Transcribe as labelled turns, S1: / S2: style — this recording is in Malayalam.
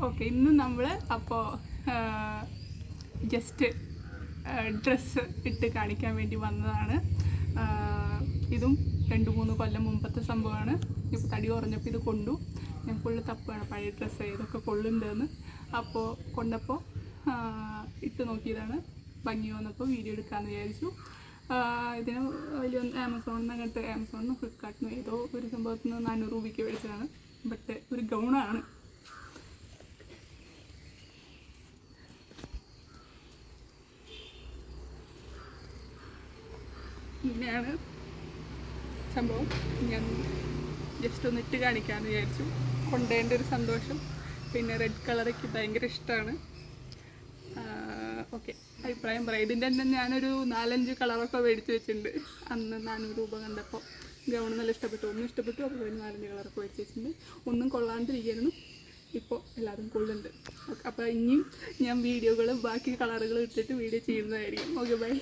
S1: ഓക്കെ, ഇന്ന് നമ്മൾ അപ്പോൾ ജസ്റ്റ് ഡ്രസ്സ് ഇട്ട് കാണിക്കാൻ വേണ്ടി വന്നതാണ്. ഇതും 2-3 കൊല്ലം മുമ്പത്തെ സംഭവമാണ്. ഇപ്പോൾ തടി കുറഞ്ഞപ്പോൾ ഇത് കൊണ്ടു. ഞാൻ ഫുള്ള് തപ്പാണ് പഴയ ഡ്രസ്സ് ഏതൊക്കെ കൊള്ളുന്നുണ്ടെന്ന്. അപ്പോൾ കൊണ്ടപ്പോൾ ഇട്ട് നോക്കിയതാണ്. ഭംഗി വന്നപ്പോൾ വീഡിയോ എടുക്കാമെന്ന് വിചാരിച്ചു. ഇതിന് വലിയ ആമസോണിൽ ഫ്ലിപ്കാർട്ടിൽ നിന്ന് ഏതോ ഒരു സംഭവത്തിൽ നിന്ന് 400 രൂപയ്ക്ക് മേടിച്ചതാണ്. ബട്ട് ഒരു ഗൗണാണ്. ഇങ്ങനെയാണ് സംഭവം. ഞാൻ ജസ്റ്റ് ഒന്ന് ഇട്ട് കാണിക്കാമെന്ന് വിചാരിച്ചു. കൊണ്ടേണ്ട ഒരു സന്തോഷം, പിന്നെ റെഡ് കളറൊക്കെ ഭയങ്കര ഇഷ്ടമാണ്. ഓക്കെ, അഭിപ്രായം പറയാം. ഇതിൻ്റെ തന്നെ ഞാനൊരു 4-5 കളറൊക്കെ മേടിച്ച് വെച്ചിട്ടുണ്ട്. അന്ന് 400 രൂപ കണ്ടപ്പോൾ ഗൗൺ നല്ല ഇഷ്ടപ്പെട്ടു. ഒന്നും ഇഷ്ടപ്പെട്ടു, അപ്പോൾ ഒരു 4-5 കളറൊക്കെ മേടിച്ച് വെച്ചിട്ടുണ്ട്. ഒന്നും കൊള്ളാണ്ടിരിക്കുന്നു, ഇപ്പോൾ എല്ലാവരും കൊള്ളുന്നുണ്ട്. ഓക്കെ, അപ്പോൾ ഇനിയും ഞാൻ വീഡിയോകൾ ബാക്കി കളറുകൾ ഇട്ടിട്ട് വീഡിയോ ചെയ്യുന്നതായിരിക്കും. Okay, by.